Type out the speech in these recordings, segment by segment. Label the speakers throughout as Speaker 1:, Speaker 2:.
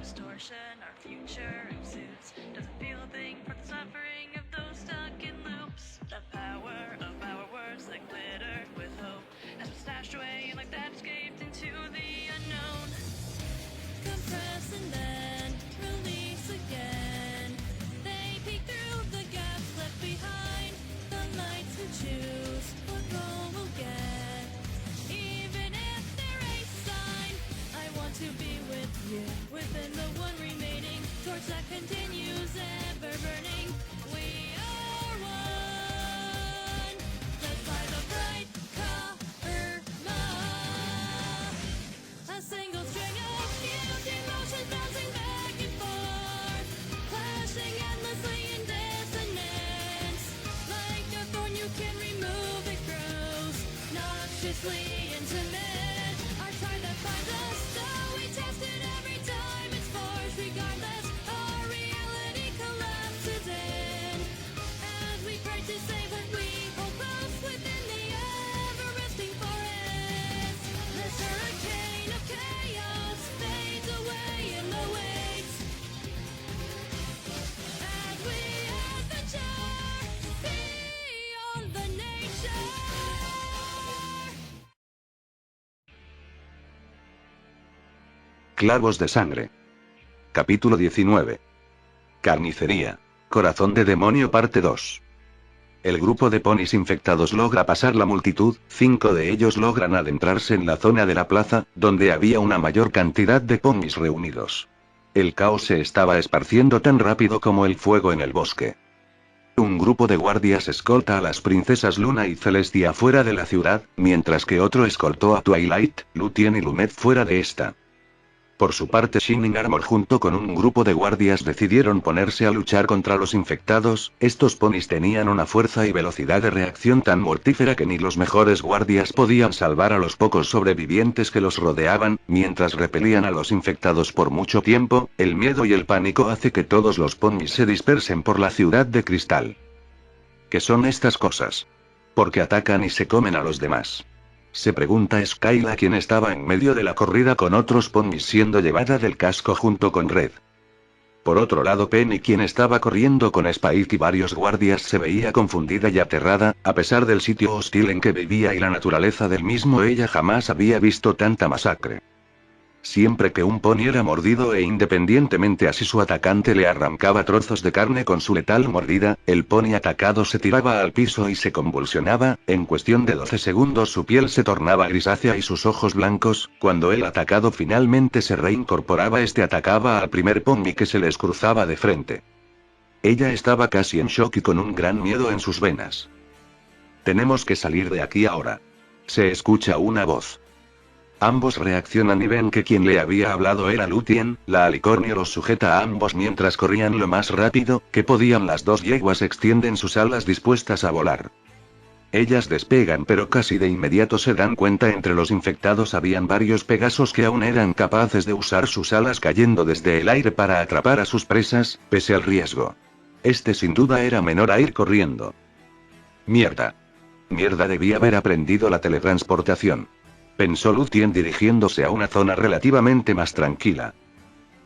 Speaker 1: distortion, our future exudes. Doesn't feel a thing for the suffering of those stuck in loops. The power of our words that glitter with hope has been stashed away and like that escaped into the unknown. Compress and then release again. They peek through the gaps left behind. The lights who choose what role we'll get. Even if there ain't a sign, I want to be with you. Within the one remaining torch that continues ever burning. We are one. Led by the bright karma. A single string of fused emotions bouncing back and forth, clashing endlessly in dissonance. Like a thorn you can remove, it grows noxiously intimate. Our tie that binds us, though we test it every time it's forged. Regardless, our reality collapses in as we pray to save what we hold close within the everlasting forest. This hurricane of chaos fades away in the waves as we adventure beyond the nature.
Speaker 2: Clavos de sangre. Capítulo 19. Carnicería. Corazón de demonio parte 2. El grupo de ponis infectados logra pasar la multitud, 5 de ellos logran adentrarse en la zona de la plaza, donde había una mayor cantidad de ponis reunidos. El caos se estaba esparciendo tan rápido como el fuego en el bosque. Un grupo de guardias escolta a las princesas Luna y Celestia fuera de la ciudad, mientras que otro escoltó a Twilight, Lúthien y Lumet fuera de esta. Por su parte, Shining Armor junto con un grupo de guardias decidieron ponerse a luchar contra los infectados. Estos ponis tenían una fuerza y velocidad de reacción tan mortífera que ni los mejores guardias podían salvar a los pocos sobrevivientes que los rodeaban. Mientras repelían a los infectados por mucho tiempo, el miedo y el pánico hace que todos los ponis se dispersen por la ciudad de cristal. ¿Qué son estas cosas? ¿Por qué atacan y se comen a los demás? Se pregunta Skyla, quien estaba en medio de la corrida con otros ponis siendo llevada del casco junto con Red. Por otro lado, Penny, quien estaba corriendo con Spike y varios guardias, se veía confundida y aterrada. A pesar del sitio hostil en que vivía y la naturaleza del mismo, ella jamás había visto tanta masacre. Siempre que un pony era mordido e independientemente a si su atacante le arrancaba trozos de carne con su letal mordida, el pony atacado se tiraba al piso y se convulsionaba. En cuestión de 12 segundos su piel se tornaba grisácea y sus ojos blancos. Cuando el atacado finalmente se reincorporaba, este atacaba al primer pony que se les cruzaba de frente. Ella estaba casi en shock y con un gran miedo en sus venas. «Tenemos que salir de aquí ahora». Se escucha una voz. Ambos reaccionan y ven que quien le había hablado era Lúthien. La alicornio los sujeta a ambos mientras corrían lo más rápido que podían. Las dos yeguas extienden sus alas dispuestas a volar. Ellas despegan, pero casi de inmediato se dan cuenta entre los infectados habían varios pegasos que aún eran capaces de usar sus alas cayendo desde el aire para atrapar a sus presas, pese al riesgo. Este sin duda era menor a ir corriendo. Mierda. Debía haber aprendido la teletransportación. Pensó Lúthien dirigiéndose a una zona relativamente más tranquila.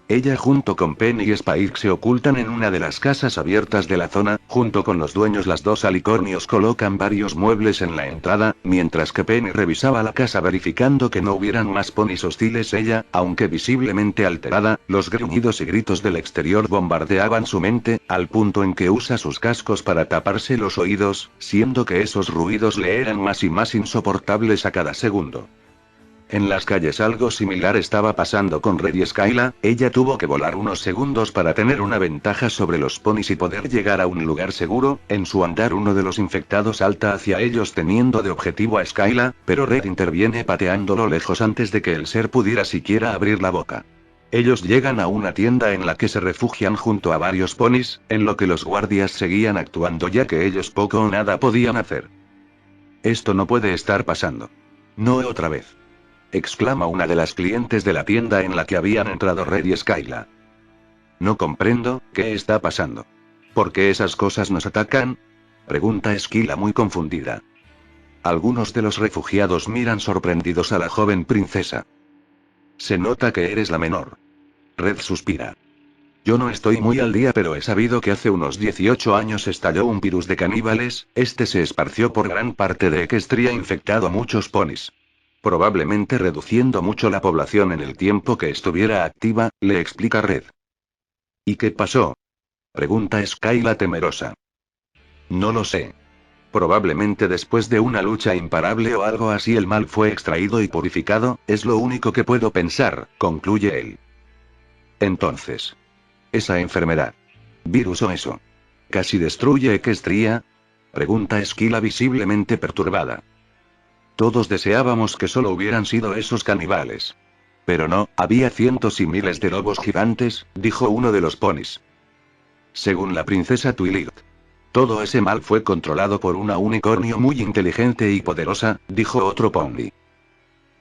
Speaker 2: Ella junto con Penny y Spike se ocultan en una de las casas abiertas de la zona. Junto con los dueños, las dos alicornios colocan varios muebles en la entrada, mientras que Penny revisaba la casa verificando que no hubieran más ponis hostiles. Ella, aunque visiblemente alterada, los gruñidos y gritos del exterior bombardeaban su mente, al punto en que usa sus cascos para taparse los oídos, siendo que esos ruidos le eran más y más insoportables a cada segundo. En las calles algo similar estaba pasando con Red y Skyla. Ella tuvo que volar unos segundos para tener una ventaja sobre los ponis y poder llegar a un lugar seguro. En su andar, uno de los infectados salta hacia ellos teniendo de objetivo a Skyla, pero Red interviene pateándolo lejos antes de que el ser pudiera siquiera abrir la boca. Ellos llegan a una tienda en la que se refugian junto a varios ponis, en lo que los guardias seguían actuando ya que ellos poco o nada podían hacer. Esto no puede estar pasando. No otra vez. Exclama una de las clientes de la tienda en la que habían entrado Red y Skyla. No comprendo, ¿qué está pasando? ¿Por qué esas cosas nos atacan? Pregunta Skyla muy confundida. Algunos de los refugiados miran sorprendidos a la joven princesa. Se nota que eres la menor. Red suspira. Yo no estoy muy al día, pero he sabido que hace unos 18 años estalló un virus de caníbales, este se esparció por gran parte de Equestria infectando a muchos ponis. Probablemente reduciendo mucho la población en el tiempo que estuviera activa, le explica Red. ¿Y qué pasó? Pregunta Skyla temerosa. No lo sé. Probablemente después de una lucha imparable o algo así el mal fue extraído y purificado, es lo único que puedo pensar, concluye él. Entonces. Esa enfermedad. ¿Virus o eso? ¿Casi destruye Equestria? Pregunta Esquila visiblemente perturbada. Todos deseábamos que solo hubieran sido esos caníbales. Pero no, había cientos y miles de lobos gigantes, dijo uno de los ponis. Según la princesa Twilight. Todo ese mal fue controlado por una unicornio muy inteligente y poderosa, dijo otro pony.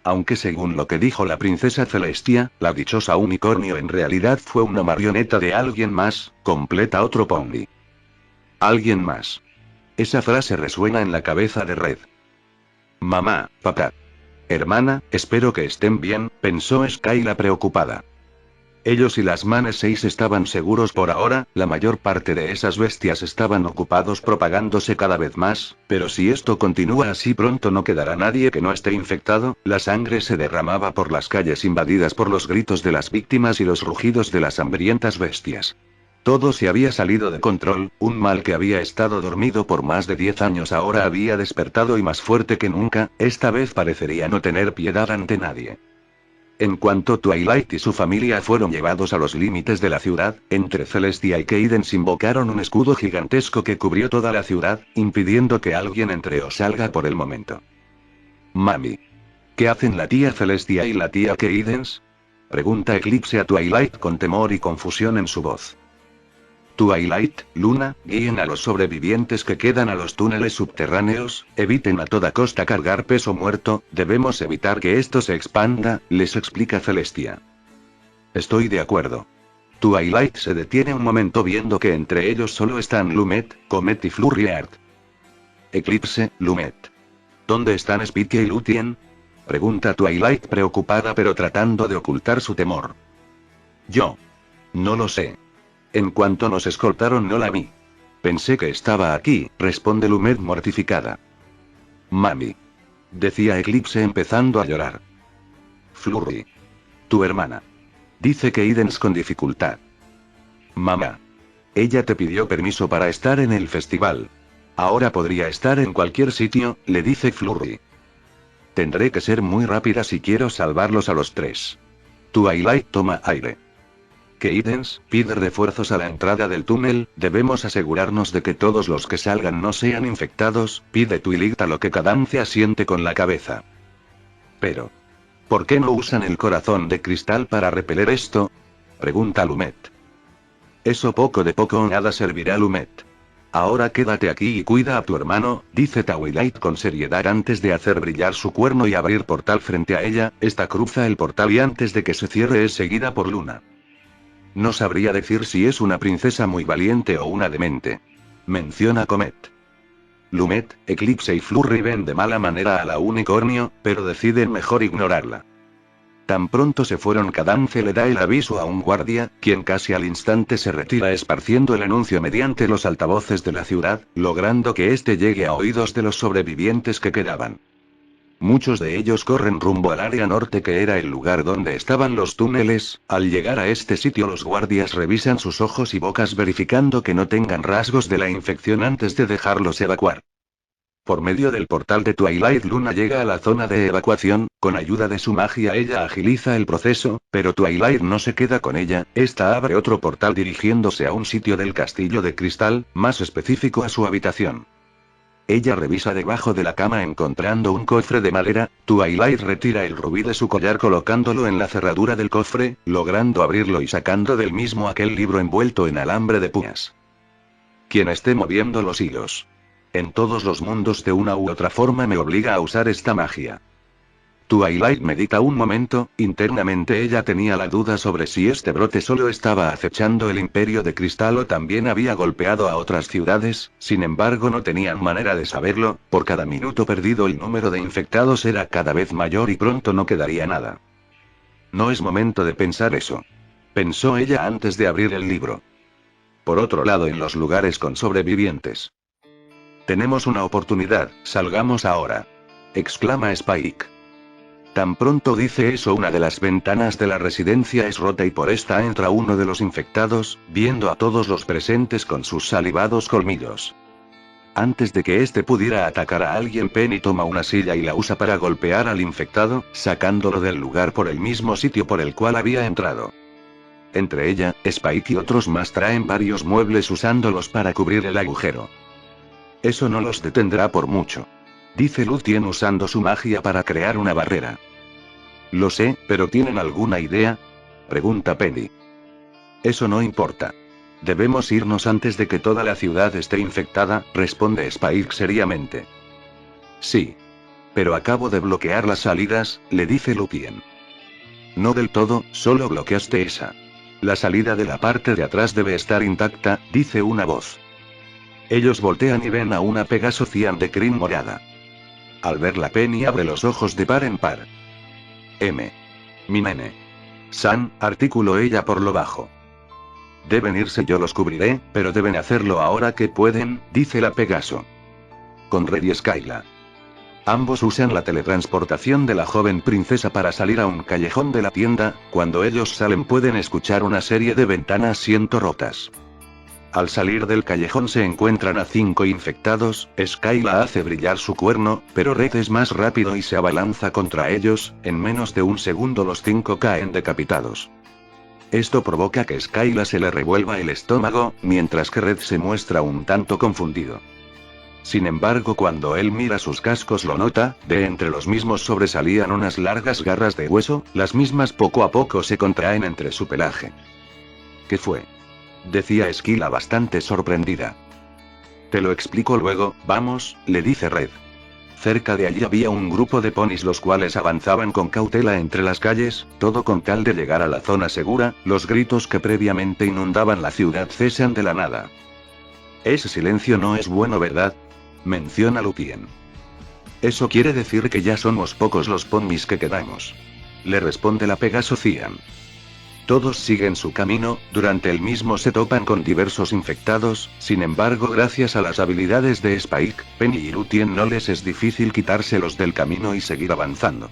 Speaker 2: Aunque según lo que dijo la princesa Celestia, la dichosa unicornio en realidad fue una marioneta de alguien más, completa otro pony. Alguien más. Esa frase resuena en la cabeza de Red. Mamá, papá. Hermana, espero que estén bien, pensó Skyla preocupada. Ellos y las Manes 6 estaban seguros por ahora, la mayor parte de esas bestias estaban ocupados propagándose cada vez más, pero si esto continúa así pronto no quedará nadie que no esté infectado, la sangre se derramaba por las calles invadidas por los gritos de las víctimas y los rugidos de las hambrientas bestias. Todo se había salido de control, un mal que había estado dormido por más de 10 años ahora había despertado y más fuerte que nunca, esta vez parecería no tener piedad ante nadie. En cuanto Twilight y su familia fueron llevados a los límites de la ciudad, entre Celestia y Cadence invocaron un escudo gigantesco que cubrió toda la ciudad, impidiendo que alguien entre o salga por el momento. Mami. ¿Qué hacen la tía Celestia y la tía Cadence? Pregunta Eclipse a Twilight con temor y confusión en su voz. Twilight, Luna, guíen a los sobrevivientes que quedan a los túneles subterráneos, eviten a toda costa cargar peso muerto, debemos evitar que esto se expanda, les explica Celestia. Estoy de acuerdo. Twilight se detiene un momento viendo que entre ellos solo están Lumet, Comet y Flurriard. Eclipse, Lumet. ¿Dónde están Spitia y Lúthien? Pregunta Twilight preocupada pero tratando de ocultar su temor. Yo. No lo sé. En cuanto nos escoltaron no la vi. Pensé que estaba aquí, responde Lumet mortificada. Mami. Decía Eclipse empezando a llorar. Flurry. Tu hermana. Dice Cadence con dificultad. Mamá. Ella te pidió permiso para estar en el festival. Ahora podría estar en cualquier sitio, le dice Flurry. Tendré que ser muy rápida si quiero salvarlos a los tres. Twilight toma aire. Cadence, pide refuerzos a la entrada del túnel, debemos asegurarnos de que todos los que salgan no sean infectados, pide Twilight a lo que Cadance asiente con la cabeza. Pero. ¿Por qué no usan el corazón de cristal para repeler esto? Pregunta Lumet. Eso poco de poco o nada servirá Lumet. Ahora quédate aquí y cuida a tu hermano, dice Twilight con seriedad antes de hacer brillar su cuerno y abrir portal frente a ella, esta cruza el portal y antes de que se cierre es seguida por Luna. No sabría decir si es una princesa muy valiente o una demente. Menciona Comet. Lumet, Eclipse y Flurry ven de mala manera a la unicornio, pero deciden mejor ignorarla. Tan pronto se fueron Cadance le da el aviso a un guardia, quien casi al instante se retira esparciendo el anuncio mediante los altavoces de la ciudad, logrando que este llegue a oídos de los sobrevivientes que quedaban. Muchos de ellos corren rumbo al área norte que era el lugar donde estaban los túneles, al llegar a este sitio los guardias revisan sus ojos y bocas verificando que no tengan rasgos de la infección antes de dejarlos evacuar. Por medio del portal de Twilight Luna llega a la zona de evacuación, con ayuda de su magia ella agiliza el proceso, pero Twilight no se queda con ella, esta abre otro portal dirigiéndose a un sitio del castillo de cristal, más específico a su habitación. Ella revisa debajo de la cama encontrando un cofre de madera, Twilight retira el rubí de su collar colocándolo en la cerradura del cofre, logrando abrirlo y sacando del mismo aquel libro envuelto en alambre de púas. Quien esté moviendo los hilos. En todos los mundos de una u otra forma me obliga a usar esta magia. Twilight medita un momento, internamente ella tenía la duda sobre si este brote solo estaba acechando el imperio de cristal o también había golpeado a otras ciudades, sin embargo no tenían manera de saberlo, por cada minuto perdido el número de infectados era cada vez mayor y pronto no quedaría nada. No es momento de pensar eso. Pensó ella antes de abrir el libro. Por otro lado, en los lugares con sobrevivientes. Tenemos una oportunidad, salgamos ahora. Exclama Spike. Tan pronto dice eso, una de las ventanas de la residencia es rota y por esta entra uno de los infectados, viendo a todos los presentes con sus salivados colmillos. Antes de que éste pudiera atacar a alguien, Penny toma una silla y la usa para golpear al infectado, sacándolo del lugar por el mismo sitio por el cual había entrado. Entre ella, Spike y otros más traen varios muebles usándolos para cubrir el agujero. Eso no los detendrá por mucho, dice Lúthien usando su magia para crear una barrera. Lo sé, pero ¿tienen alguna idea? Pregunta Penny. Eso no importa. Debemos irnos antes de que toda la ciudad esté infectada, responde Spike seriamente. Sí. Pero acabo de bloquear las salidas, le dice Lúthien. No del todo, solo bloqueaste esa. La salida de la parte de atrás debe estar intacta, dice una voz. Ellos voltean y ven a una Pegaso Cian de crin morada. Al verla, Penny abre los ojos de par en par. Mi nene. San, articuló ella por lo bajo. Deben irse, yo los cubriré, pero deben hacerlo ahora que pueden, dice la Pegaso. Conrad y Skyla. Ambos usan la teletransportación de la joven princesa para salir a un callejón de la tienda. Cuando ellos salen pueden escuchar una serie de ventanas siendo rotas. Al salir del callejón se encuentran a 5 infectados. Skyla hace brillar su cuerno, pero Red es más rápido y se abalanza contra ellos. En menos de un segundo los 5 caen decapitados. Esto provoca que Skyla se le revuelva el estómago, mientras que Red se muestra un tanto confundido. Sin embargo, cuando él mira sus cascos lo nota, de entre los mismos sobresalían unas largas garras de hueso, las mismas poco a poco se contraen entre su pelaje. ¿Qué fue? Decía Skyla bastante sorprendida. Te lo explico luego, vamos, le dice Red. Cerca de allí había un grupo de ponis los cuales avanzaban con cautela entre las calles, todo con tal de llegar a la zona segura. Los gritos que previamente inundaban la ciudad cesan de la nada. Ese silencio no es bueno, ¿verdad? Menciona Lúthien. Eso quiere decir que ya somos pocos los ponis que quedamos. Le responde la Pegaso Cian. Todos siguen su camino, durante el mismo se topan con diversos infectados. Sin embargo, gracias a las habilidades de Spike, Penny y Lúthien no les es difícil quitárselos del camino y seguir avanzando.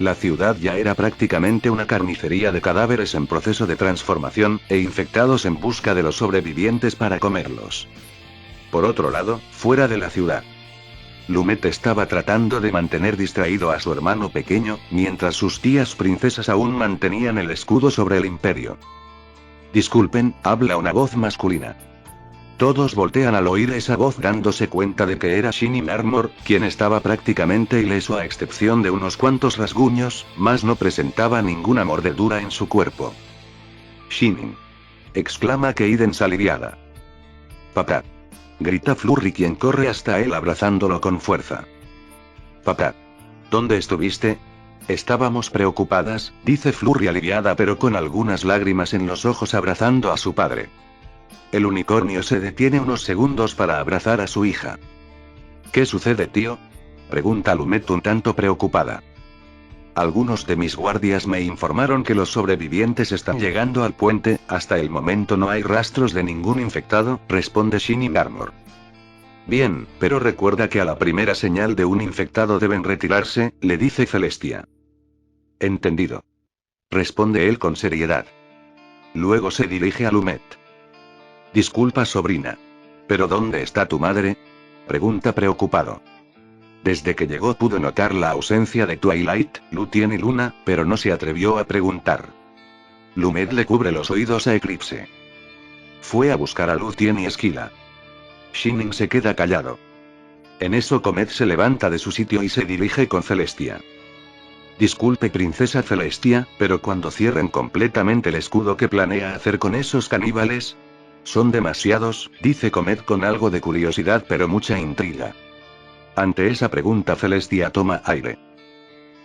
Speaker 2: La ciudad ya era prácticamente una carnicería de cadáveres en proceso de transformación, e infectados en busca de los sobrevivientes para comerlos. Por otro lado, fuera de la ciudad, Lumet estaba tratando de mantener distraído a su hermano pequeño, mientras sus tías princesas aún mantenían el escudo sobre el imperio. Disculpen, habla una voz masculina. Todos voltean al oír esa voz dándose cuenta de que era Shining Armor, quien estaba prácticamente ileso a excepción de unos cuantos rasguños, mas no presentaba ninguna mordedura en su cuerpo. Shining. Exclama Cadence aliviada. Papá. Grita Flurry, quien corre hasta él abrazándolo con fuerza. Papá. ¿Dónde estuviste? Estábamos preocupadas, dice Flurry aliviada pero con algunas lágrimas en los ojos abrazando a su padre. El unicornio se detiene unos segundos para abrazar a su hija. ¿Qué sucede, tío? Pregunta Lumet un tanto preocupada. Algunos de mis guardias me informaron que los sobrevivientes están llegando al puente. Hasta el momento no hay rastros de ningún infectado, responde Shining Armor. Bien, pero recuerda que a la primera señal de un infectado deben retirarse, le dice Celestia. Entendido. Responde él con seriedad. Luego se dirige a Lumet. Disculpa, sobrina. ¿Pero dónde está tu madre? Pregunta preocupado. Desde que llegó pudo notar la ausencia de Twilight, Lúthien y Luna, pero no se atrevió a preguntar. Lumet le cubre los oídos a Eclipse. Fue a buscar a Lúthien y Skyla. Shining se queda callado. En eso Comet se levanta de su sitio y se dirige con Celestia. Disculpe, princesa Celestia, pero cuando cierren completamente el escudo, ¿qué planea hacer con esos caníbales? Son demasiados, dice Comet con algo de curiosidad pero mucha intriga. Ante esa pregunta Celestia toma aire.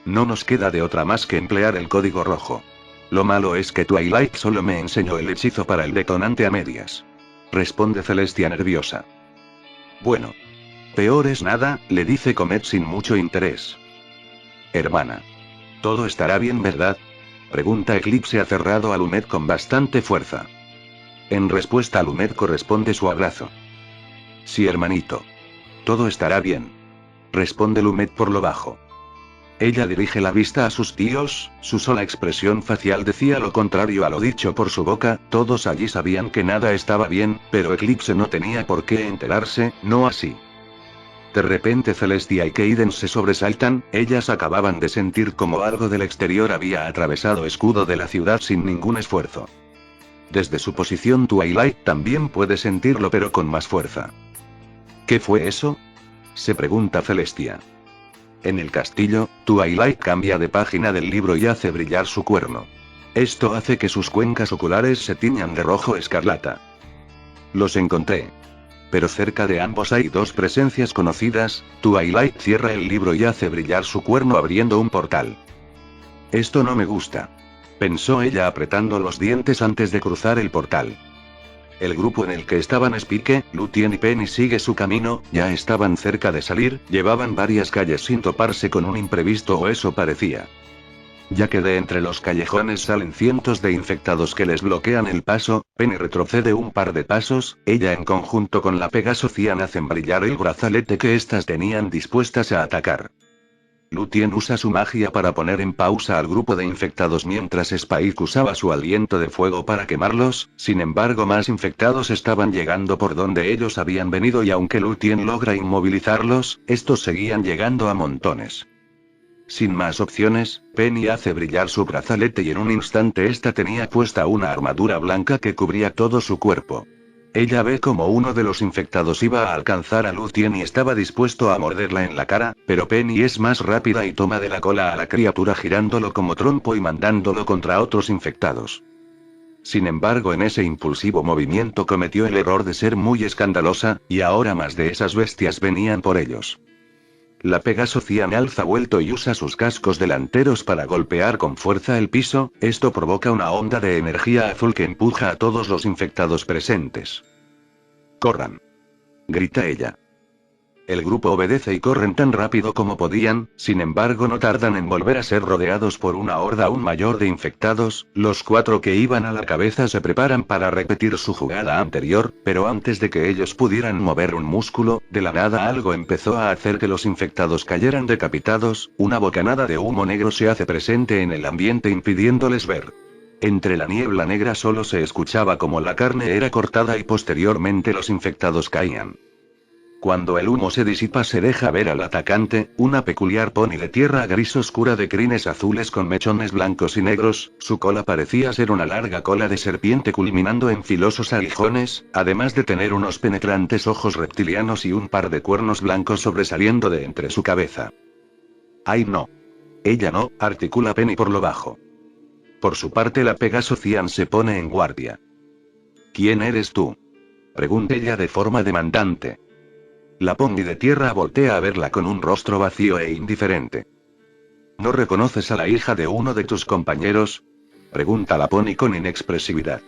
Speaker 2: No nos queda de otra más que emplear el código rojo. Lo malo es que Twilight solo me enseñó el hechizo para el detonante a medias. Responde Celestia nerviosa. Bueno. Peor es nada, le dice Comet sin mucho interés. Hermana. Todo estará bien, ¿verdad? Pregunta Eclipse aferrado a Lumet con bastante fuerza. En respuesta a Lumet corresponde su abrazo. Sí, hermanito. Todo estará bien. Responde Lumet por lo bajo. Ella dirige la vista a sus tíos, su sola expresión facial decía lo contrario a lo dicho por su boca, todos allí sabían que nada estaba bien, pero Eclipse no tenía por qué enterarse, no así. De repente Celestia y Keiden se sobresaltan, ellas acababan de sentir como algo del exterior había atravesado escudo de la ciudad sin ningún esfuerzo. Desde su posición Twilight también puede sentirlo pero con más fuerza. ¿Qué fue eso? Se pregunta Celestia. En el castillo, Twilight cambia de página del libro y hace brillar su cuerno. Esto hace que sus cuencas oculares se tiñan de rojo escarlata. Los encontré. Pero cerca de ambos hay dos presencias conocidas. Twilight cierra el libro y hace brillar su cuerno abriendo un portal. Esto no me gusta. Pensó ella apretando los dientes antes de cruzar el portal. El grupo en el que estaban Spike, Lutien y Penny sigue su camino, ya estaban cerca de salir, llevaban varias calles sin toparse con un imprevisto o eso parecía. Ya que de entre los callejones salen cientos de infectados que les bloquean el paso, Penny retrocede un par de pasos, ella en conjunto con la Pegaso Cian hacen brillar el brazalete que éstas tenían dispuestas a atacar. Lutien usa su magia para poner en pausa al grupo de infectados mientras Spike usaba su aliento de fuego para quemarlos, sin embargo más infectados estaban llegando por donde ellos habían venido y aunque Lutien logra inmovilizarlos, estos seguían llegando a montones. Sin más opciones, Penny hace brillar su brazalete y en un instante esta tenía puesta una armadura blanca que cubría todo su cuerpo. Ella ve como uno de los infectados iba a alcanzar a Lutien y estaba dispuesto a morderla en la cara, pero Penny es más rápida y toma de la cola a la criatura girándolo como trompo y mandándolo contra otros infectados. Sin embargo, en ese impulsivo movimiento cometió el error de ser muy escandalosa, y ahora más de esas bestias venían por ellos. La Pegaso Cian alza vuelto y usa sus cascos delanteros para golpear con fuerza el piso, esto provoca una onda de energía azul que empuja a todos los infectados presentes. ¡Corran!, grita ella. El grupo obedece y corren tan rápido como podían, sin embargo no tardan en volver a ser rodeados por una horda aún mayor de infectados, los 4 que iban a la cabeza se preparan para repetir su jugada anterior, pero antes de que ellos pudieran mover un músculo, de la nada algo empezó a hacer que los infectados cayeran decapitados, una bocanada de humo negro se hace presente en el ambiente impidiéndoles ver. Entre la niebla negra solo se escuchaba como la carne era cortada y posteriormente los infectados caían. Cuando el humo se disipa se deja ver al atacante, una peculiar pony de tierra gris oscura de crines azules con mechones blancos y negros, su cola parecía ser una larga cola de serpiente culminando en filosos aguijones, además de tener unos penetrantes ojos reptilianos y un par de cuernos blancos sobresaliendo de entre su cabeza. ¡Ay no! Ella no, articula Penny por lo bajo. Por su parte la Pegaso Cian se pone en guardia. ¿Quién eres tú?, pregunta ella de forma demandante. La pony de tierra voltea a verla con un rostro vacío e indiferente. ¿No reconoces a la hija de uno de tus compañeros?, pregunta la pony con inexpresividad.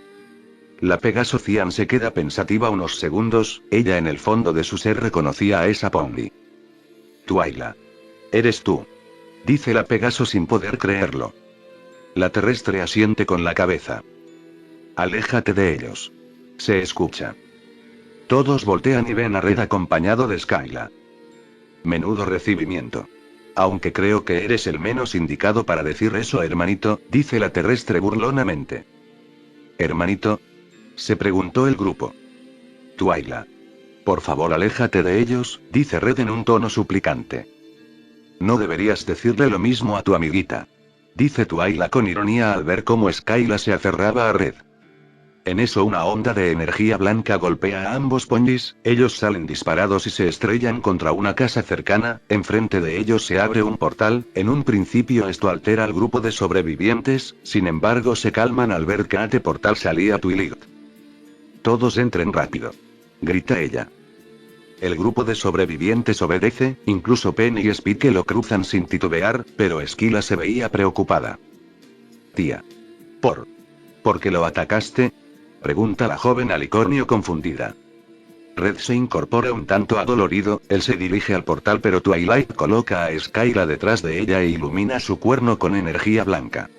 Speaker 2: La Pegaso Cian se queda pensativa unos segundos, ella en el fondo de su ser reconocía a esa pony. Twilight. Eres tú, dice la Pegaso sin poder creerlo. La terrestre asiente con la cabeza. Aléjate de ellos. Se escucha. Todos voltean y ven a Red acompañado de Skyla. Menudo recibimiento. Aunque creo que eres el menos indicado para decir eso, hermanito, dice la terrestre burlonamente. ¿Hermanito?, se preguntó el grupo. Twilight. Por favor, aléjate de ellos, dice Red en un tono suplicante. No deberías decirle lo mismo a tu amiguita, dice Twilight con ironía al ver cómo Skyla se aferraba a Red. En eso una onda de energía blanca golpea a ambos ponis, ellos salen disparados y se estrellan contra una casa cercana, enfrente de ellos se abre un portal, en un principio esto altera al grupo de sobrevivientes, sin embargo se calman al ver que ante portal salía Twilight. Todos entren rápido, grita ella. El grupo de sobrevivientes obedece, incluso Penny y Spike lo cruzan sin titubear, pero Skyla se veía preocupada. Tía. ¿Por qué lo atacaste?, pregunta la joven alicornio confundida. Red se incorpora un tanto adolorido, él se dirige al portal pero Twilight coloca a Skyla detrás de ella e ilumina su cuerno con energía blanca.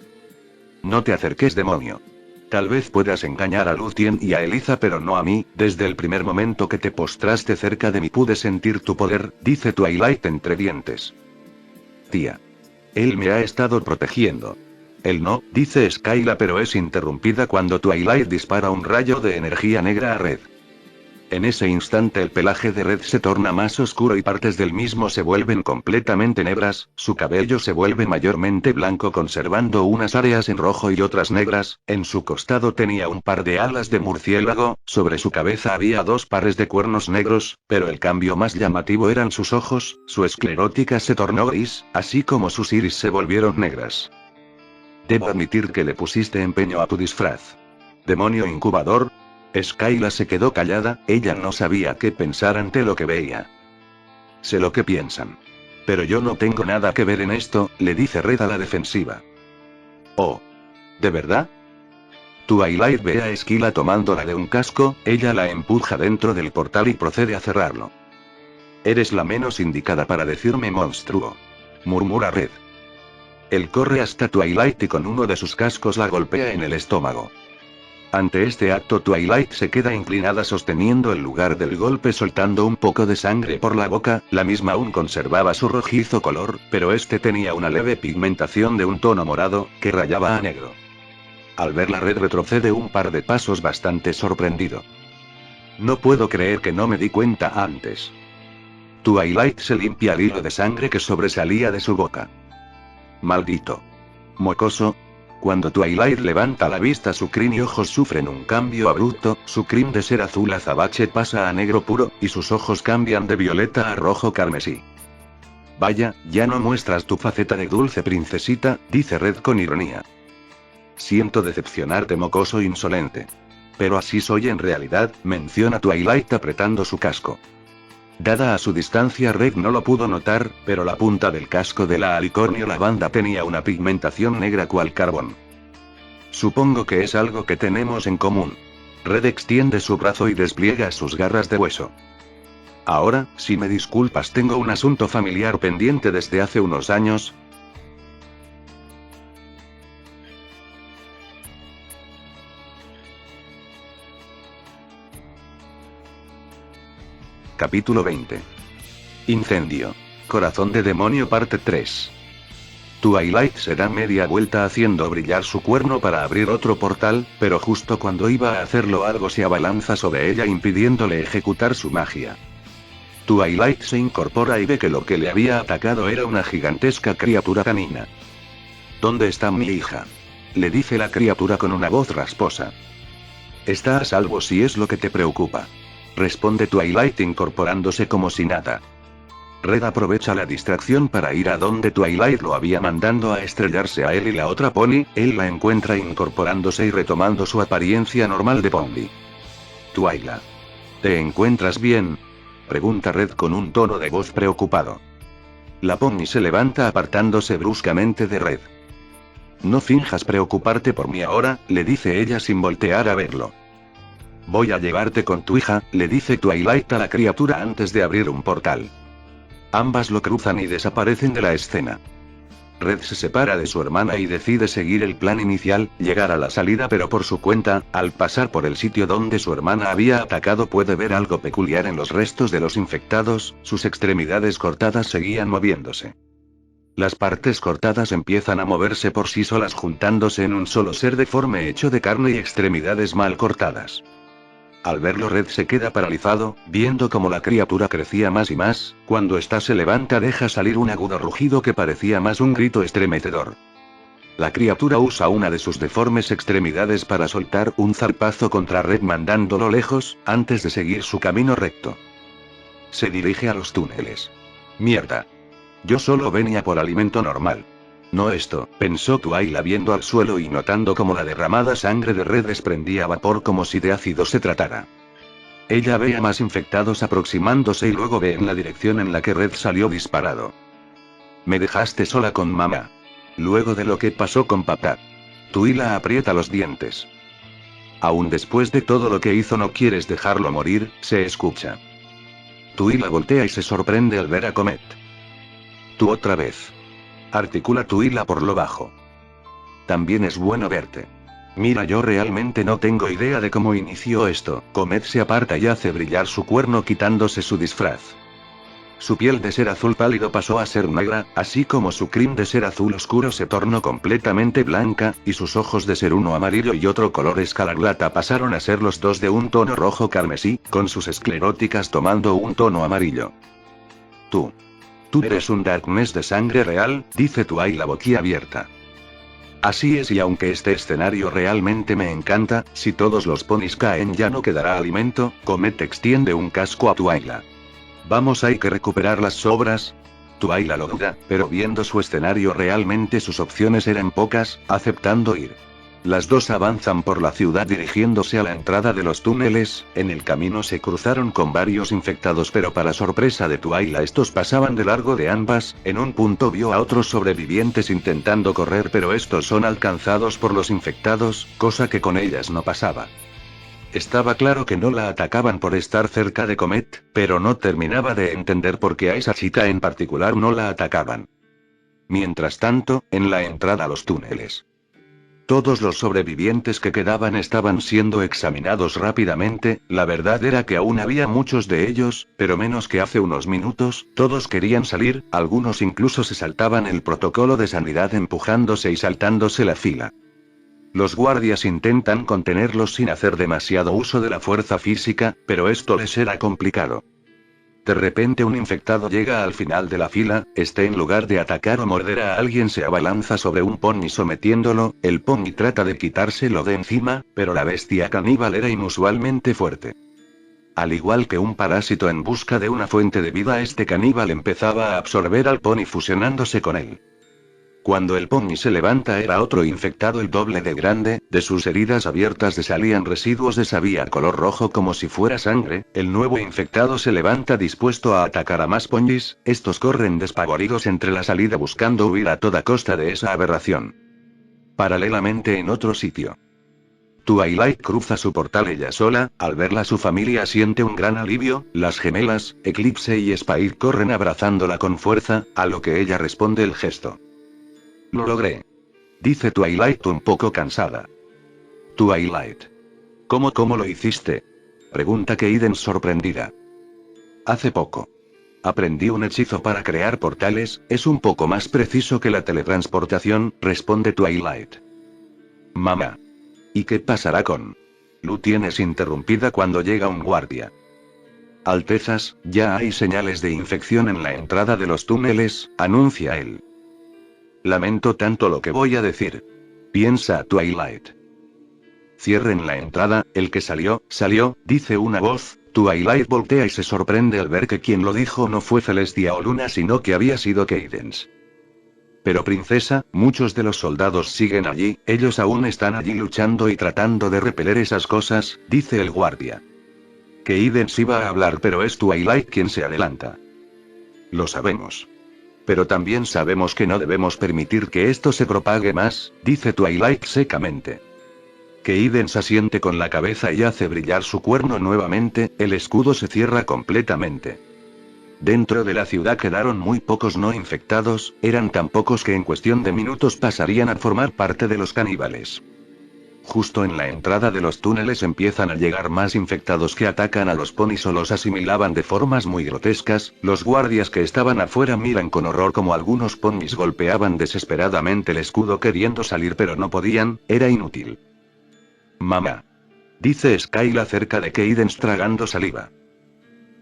Speaker 2: No te acerques, demonio. Tal vez puedas engañar a Lucien y a Eliza, pero no a mí. Desde el primer momento que te postraste cerca de mí pude sentir tu poder, dice Twilight entre dientes. Tía. Él me ha estado protegiendo. Él no, dice Skyla, pero es interrumpida cuando Twilight dispara un rayo de energía negra a Red. En ese instante el pelaje de Red se torna más oscuro y partes del mismo se vuelven completamente negras, su cabello se vuelve mayormente blanco conservando unas áreas en rojo y otras negras, en su costado tenía un par de alas de murciélago, sobre su cabeza había 2 pares de cuernos negros, pero el cambio más llamativo eran sus ojos, su esclerótica se tornó gris, así como sus iris se volvieron negras. Debo admitir que le pusiste empeño a tu disfraz. Demonio incubador. Skyla se quedó callada, ella no sabía qué pensar ante lo que veía. Sé lo que piensan. Pero yo no tengo nada que ver en esto, le dice Red a la defensiva. Oh. ¿De verdad? Twilight ve a Skyla tomándola de un casco, ella la empuja dentro del portal y procede a cerrarlo. Eres la menos indicada para decirme monstruo. Murmura Red. Él corre hasta Twilight y con uno de sus cascos la golpea en el estómago. Ante este acto Twilight se queda inclinada sosteniendo el lugar del golpe soltando un poco de sangre por la boca, la misma aún conservaba su rojizo color, pero este tenía una leve pigmentación de un tono morado, que rayaba a negro. Al verla Red retrocede un par de pasos bastante sorprendido. No puedo creer que no me di cuenta antes. Twilight se limpia el hilo de sangre que sobresalía de su boca. Maldito. Mocoso. Cuando Twilight levanta la vista su crin y ojos sufren un cambio abrupto, su crin de ser azul azabache pasa a negro puro, y sus ojos cambian de violeta a rojo carmesí. Vaya, ya no muestras tu faceta de dulce princesita, dice Red con ironía. Siento decepcionarte, mocoso insolente. Pero así soy en realidad, menciona Twilight apretando su casco. Dada a su distancia Red no lo pudo notar, pero la punta del casco de la alicornio lavanda tenía una pigmentación negra cual carbón. Supongo que es algo que tenemos en común. Red extiende su brazo y despliega sus garras de hueso. Ahora, si me disculpas, tengo un asunto familiar pendiente desde hace unos años. Capítulo 20. Incendio. Corazón de demonio parte 3. Twilight se da media vuelta haciendo brillar su cuerno para abrir otro portal, pero justo cuando iba a hacerlo algo se abalanza sobre ella impidiéndole ejecutar su magia. Twilight se incorpora y ve que lo que le había atacado era una gigantesca criatura canina. ¿Dónde está mi hija?, le dice la criatura con una voz rasposa. Está a salvo si es lo que te preocupa, responde Twilight incorporándose como si nada. Red aprovecha la distracción para ir a donde Twilight lo había mandando a estrellarse a él y la otra pony, él la encuentra incorporándose y retomando su apariencia normal de pony. Twilight. ¿Te encuentras bien?, pregunta Red con un tono de voz preocupado. La pony se levanta apartándose bruscamente de Red. No finjas preocuparte por mí ahora, le dice ella sin voltear a verlo. Voy a llevarte con tu hija, le dice Twilight a la criatura antes de abrir un portal. Ambas lo cruzan y desaparecen de la escena. Red se separa de su hermana y decide seguir el plan inicial, llegar a la salida pero por su cuenta. Al pasar por el sitio donde su hermana había atacado puede ver algo peculiar en los restos de los infectados, sus extremidades cortadas seguían moviéndose. Las partes cortadas empiezan a moverse por sí solas juntándose en un solo ser deforme hecho de carne y extremidades mal cortadas. Al verlo Red se queda paralizado, viendo cómo la criatura crecía más y más, cuando ésta se levanta deja salir un agudo rugido que parecía más un grito estremecedor. La criatura usa una de sus deformes extremidades para soltar un zarpazo contra Red mandándolo lejos, antes de seguir su camino recto. Se dirige a los túneles. Mierda. Yo solo venía por alimento normal. No esto, pensó Twilight viendo al suelo y notando cómo la derramada sangre de Red desprendía vapor como si de ácido se tratara. Ella ve a más infectados aproximándose y luego ve en la dirección en la que Red salió disparado. Me dejaste sola con mamá. Luego de lo que pasó con papá. Twilight aprieta los dientes. Aún después de todo lo que hizo no quieres dejarlo morir, se escucha. Twilight voltea y se sorprende al ver a Comet. Tú otra vez. Articula Twilight por lo bajo. También es bueno verte. Mira, yo realmente no tengo idea de cómo inició esto. Comet se aparta y hace brillar su cuerno quitándose su disfraz. Su piel de ser azul pálido pasó a ser negra, así como su crin de ser azul oscuro se tornó completamente blanca, y sus ojos de ser uno amarillo y otro color escarlata pasaron a ser los dos de un tono rojo carmesí, con sus escleróticas tomando un tono amarillo. Tú eres un Darkness de sangre real, dice Twilightla boquiabierta. Así es, y aunque este escenario realmente me encanta, si todos los ponis caen ya no quedará alimento. Comet extiende un casco a Twilightla. Vamos, hay que recuperar las sobras. Twilightla lo duda, pero viendo su escenario realmente sus opciones eran pocas, aceptando ir. Las dos avanzan por la ciudad dirigiéndose a la entrada de los túneles. En el camino se cruzaron con varios infectados, pero para sorpresa de Twilightla estos pasaban de largo de ambas. En un punto vio a otros sobrevivientes intentando correr, pero estos son alcanzados por los infectados, cosa que con ellas no pasaba. Estaba claro que no la atacaban por estar cerca de Comet, pero no terminaba de entender por qué a esa chica en particular no la atacaban. Mientras tanto, en la entrada a los túneles, todos los sobrevivientes que quedaban estaban siendo examinados rápidamente. La verdad era que aún había muchos de ellos, pero menos que hace unos minutos. Todos querían salir, algunos incluso se saltaban el protocolo de sanidad empujándose y saltándose la fila. Los guardias intentan contenerlos sin hacer demasiado uso de la fuerza física, pero esto les era complicado. De repente un infectado llega al final de la fila. En lugar de atacar o morder a alguien se abalanza sobre un pony sometiéndolo. El pony trata de quitárselo de encima, pero la bestia caníbal era inusualmente fuerte. Al igual que un parásito en busca de una fuente de vida, este caníbal empezaba a absorber al pony fusionándose con él. Cuando el pony se levanta era otro infectado el doble de grande. De sus heridas abiertas salían residuos de savia color rojo como si fuera sangre. El nuevo infectado se levanta dispuesto a atacar a más ponis. Estos corren despavoridos entre la salida buscando huir a toda costa de esa aberración. Paralelamente en otro sitio, Twilight cruza su portal ella sola. Al verla su familia siente un gran alivio. Las gemelas, Eclipse y Spike corren abrazándola con fuerza, a lo que ella responde el gesto. Lo logré, dice Twilight un poco cansada. Twilight. ¿Cómo lo hiciste? Pregunta Kaiden sorprendida. Hace poco. Aprendí un hechizo para crear portales, es un poco más preciso que la teletransportación, responde Twilight. Mamá. ¿Y qué pasará con Lu? Tienes interrumpida cuando llega un guardia. Altezas, ya hay señales de infección en la entrada de los túneles, anuncia él. Lamento tanto lo que voy a decir, piensa Twilight. Cierren la entrada. El que salió, dice una voz. Twilight voltea y se sorprende al ver que quien lo dijo no fue Celestia o Luna, sino que había sido Cadence. Pero princesa, muchos de los soldados siguen allí, ellos aún están allí luchando y tratando de repeler esas cosas, dice el guardia. Cadence iba a hablar, pero es Twilight quien se adelanta. Lo sabemos. Pero también sabemos que no debemos permitir que esto se propague más, dice Twilight secamente. Cadence asiente con la cabeza y hace brillar su cuerno nuevamente. El escudo se cierra completamente. Dentro de la ciudad quedaron muy pocos no infectados, eran tan pocos que en cuestión de minutos pasarían a formar parte de los caníbales. Justo en la entrada de los túneles empiezan a llegar más infectados que atacan a los ponis o los asimilaban de formas muy grotescas. Los guardias que estaban afuera miran con horror como algunos ponis golpeaban desesperadamente el escudo queriendo salir, pero no podían, era inútil. Mamá. Dice Skyla cerca de Cadence tragando saliva.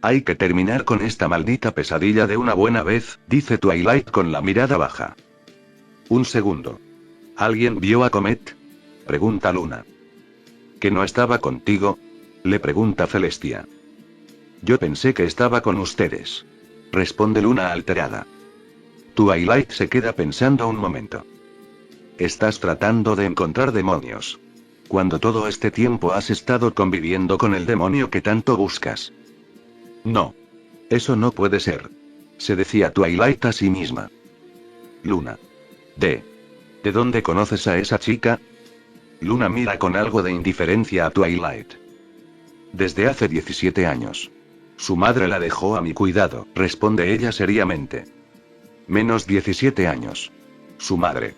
Speaker 2: Hay que terminar con esta maldita pesadilla de una buena vez, dice Twilight con la mirada baja. Un segundo. ¿Alguien vio a Comet? Pregunta Luna. ¿Que no estaba contigo? Le pregunta Celestia. Yo pensé que estaba con ustedes, responde Luna alterada. Twilight se queda pensando un momento. Estás tratando de encontrar demonios, cuando todo este tiempo has estado conviviendo con el demonio que tanto buscas. No. Eso no puede ser, se decía Twilight a sí misma. Luna. ¿De dónde conoces a esa chica? Luna mira con algo de indiferencia a Twilight. Desde hace 17 años. Su madre la dejó a mi cuidado, responde ella seriamente. Menos 17 años. Su madre.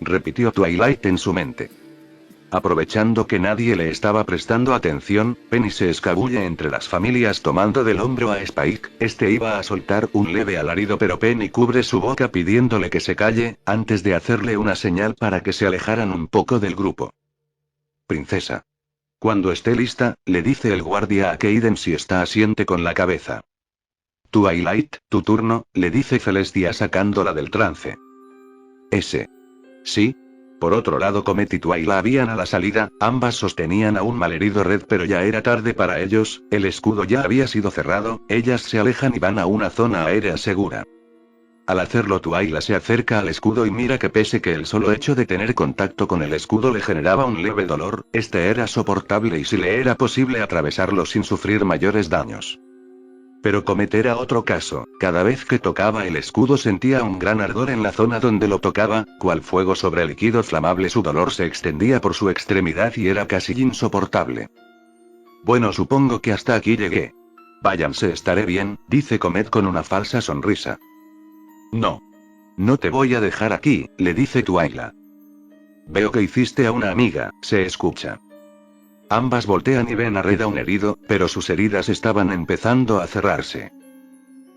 Speaker 2: repitió Twilight en su mente. Aprovechando que nadie le estaba prestando atención, Penny se escabulle entre las familias tomando del hombro a Spike. Este iba a soltar un leve alarido, pero Penny cubre su boca pidiéndole que se calle, antes de hacerle una señal para que se alejaran un poco del grupo. Princesa. Cuando esté lista, le dice el guardia a Kaden si está asiente con la cabeza. Twilight, tu turno, le dice Celestia sacándola del trance. Sí. Por otro lado, Comet y Twilight habían a la salida, ambas sostenían a un malherido Red, pero ya era tarde para ellos, el escudo ya había sido cerrado, ellas se alejan y van a una zona aérea segura. Al hacerlo, Twilight se acerca al escudo y mira que pese que el solo hecho de tener contacto con el escudo le generaba un leve dolor, este era soportable y si le era posible atravesarlo sin sufrir mayores daños. Pero Comet era otro caso, cada vez que tocaba el escudo sentía un gran ardor en la zona donde lo tocaba, cual fuego sobre líquido flamable, su dolor se extendía por su extremidad y era casi insoportable. Bueno, supongo que hasta aquí llegué. Váyanse, estaré bien, dice Comet con una falsa sonrisa. No te voy a dejar aquí, le dice Twilight. Veo que hiciste a una amiga, se escucha. Ambas voltean y ven a Red aún herido, pero sus heridas estaban empezando a cerrarse.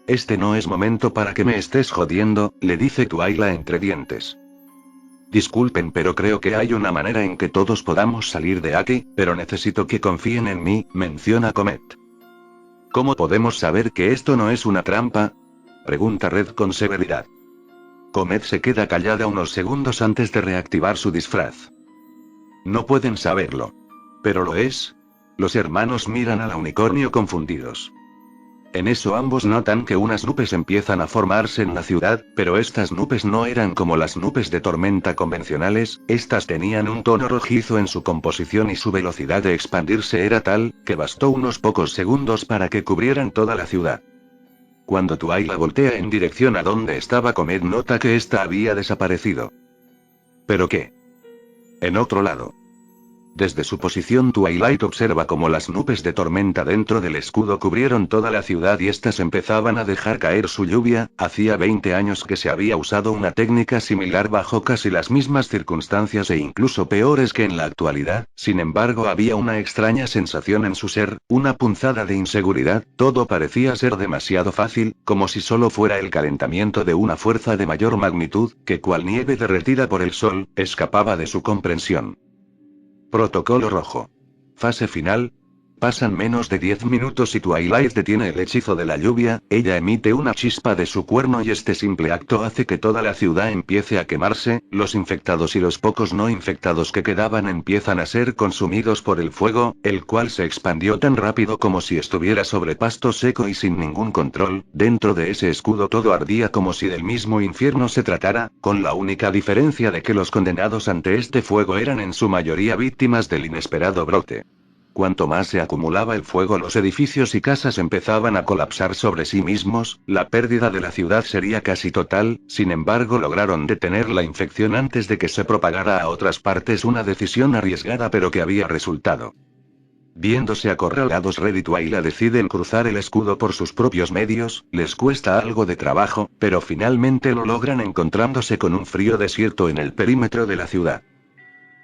Speaker 2: Este no es momento para que me estés jodiendo, le dice Twilight entre dientes. Disculpen, pero creo que hay una manera en que todos podamos salir de aquí, pero necesito que confíen en mí, menciona Comet. ¿Cómo podemos saber que esto no es una trampa? Pregunta Red con severidad. Comet se queda callada unos segundos antes de reactivar su disfraz. No pueden saberlo. ¿Pero lo es? Los hermanos miran al unicornio confundidos. En eso ambos notan que unas nubes empiezan a formarse en la ciudad, pero estas nubes no eran como las nubes de tormenta convencionales, estas tenían un tono rojizo en su composición y su velocidad de expandirse era tal, que bastó unos pocos segundos para que cubrieran toda la ciudad. Cuando Twilight voltea en dirección a donde estaba Comet, nota que ésta había desaparecido. ¿Pero qué? En otro lado. Desde su posición, Twilight observa cómo las nubes de tormenta dentro del escudo cubrieron toda la ciudad y éstas empezaban a dejar caer su lluvia. Hacía 20 años que se había usado una técnica similar bajo casi las mismas circunstancias e incluso peores que en la actualidad, sin embargo había una extraña sensación en su ser, una punzada de inseguridad, todo parecía ser demasiado fácil, como si solo fuera el calentamiento de una fuerza de mayor magnitud, que cual nieve derretida por el sol, escapaba de su comprensión. Protocolo rojo. Fase final. Pasan menos de 10 minutos y Twilight detiene el hechizo de la lluvia, ella emite una chispa de su cuerno y este simple acto hace que toda la ciudad empiece a quemarse, los infectados y los pocos no infectados que quedaban empiezan a ser consumidos por el fuego, el cual se expandió tan rápido como si estuviera sobre pasto seco y sin ningún control. Dentro de ese escudo todo ardía como si del mismo infierno se tratara, con la única diferencia de que los condenados ante este fuego eran en su mayoría víctimas del inesperado brote. Cuanto más se acumulaba el fuego, los edificios y casas empezaban a colapsar sobre sí mismos, la pérdida de la ciudad sería casi total, sin embargo lograron detener la infección antes de que se propagara a otras partes, una decisión arriesgada pero que había resultado. Viéndose acorralados, Red y Twilight deciden cruzar el escudo por sus propios medios, les cuesta algo de trabajo, pero finalmente lo logran encontrándose con un frío desierto en el perímetro de la ciudad.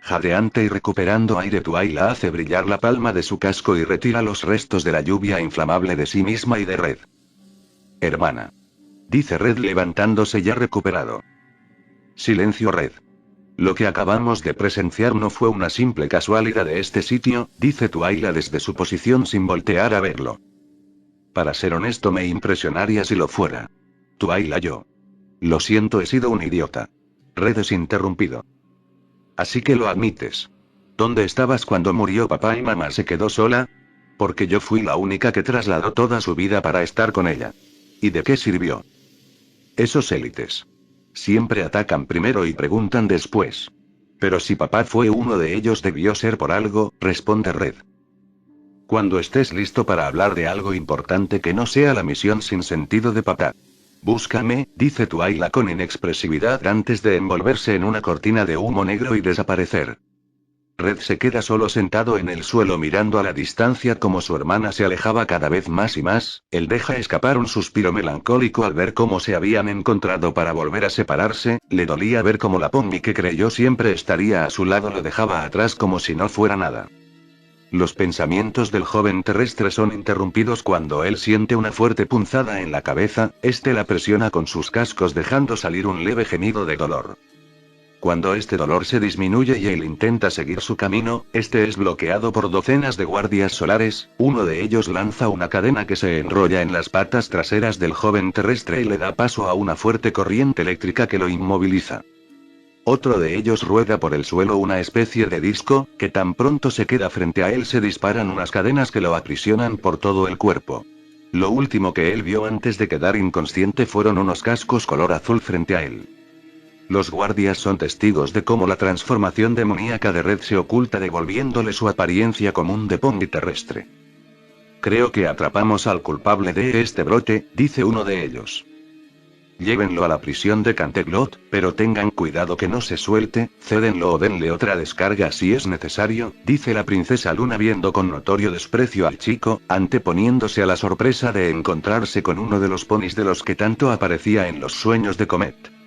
Speaker 2: Jadeante y recuperando aire, Twilight hace brillar la palma de su casco y retira los restos de la lluvia inflamable de sí misma y de Red. Hermana. Dice Red levantándose ya recuperado. Silencio, Red. Lo que acabamos de presenciar no fue una simple casualidad de este sitio, dice Twilight desde su posición sin voltear a verlo. Para ser honesto, me impresionaría si lo fuera. Twilight, yo. Lo siento, he sido un idiota. Red es interrumpido. Así que lo admites. ¿Dónde estabas cuando murió papá y mamá? ¿Se quedó sola? Porque yo fui la única que trasladó toda su vida para estar con ella. ¿Y de qué sirvió? Esos élites. Siempre atacan primero y preguntan después. Pero si papá fue uno de ellos, debió ser por algo, responde Red. Cuando estés listo para hablar de algo importante que no sea la misión sin sentido de papá. Búscame, dice Twilight con inexpresividad antes de envolverse en una cortina de humo negro y desaparecer. Red se queda solo sentado en el suelo mirando a la distancia como su hermana se alejaba cada vez más y más. Él deja escapar un suspiro melancólico al ver cómo se habían encontrado para volver a separarse. Le dolía ver cómo la Pomni que creyó siempre estaría a su lado lo dejaba atrás como si no fuera nada. Los pensamientos del joven terrestre son interrumpidos cuando él siente una fuerte punzada en la cabeza. Este la presiona con sus cascos dejando salir un leve gemido de dolor. Cuando este dolor se disminuye y él intenta seguir su camino, este es bloqueado por docenas de guardias solares. Uno de ellos lanza una cadena que se enrolla en las patas traseras del joven terrestre y le da paso a una fuerte corriente eléctrica que lo inmoviliza. Otro de ellos rueda por el suelo una especie de disco, que tan pronto se queda frente a él se disparan unas cadenas que lo aprisionan por todo el cuerpo. Lo último que él vio antes de quedar inconsciente fueron unos cascos color azul frente a él. Los guardias son testigos de cómo la transformación demoníaca de Red se oculta devolviéndole su apariencia común de Pomni terrestre. Creo que atrapamos al culpable de este brote, dice uno de ellos. Llévenlo a la prisión de Canterlot, pero tengan cuidado que no se suelte, cédenlo o denle otra descarga si es necesario, dice la princesa Luna viendo con notorio desprecio al chico, anteponiéndose a la sorpresa de encontrarse con uno de los ponis de los que tanto aparecía en los sueños de Comet.